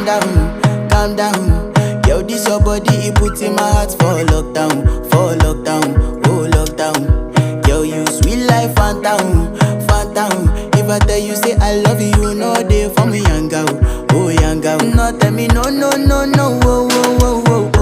calm down. Yo, this your body, it put in my heart for lockdown, oh lockdown. Yo, you sweet life, phantom, phantom. If I tell you say I love you, no day for me, young girl, oh young girl. No tell me no, no, no, no, oh, oh, oh, oh,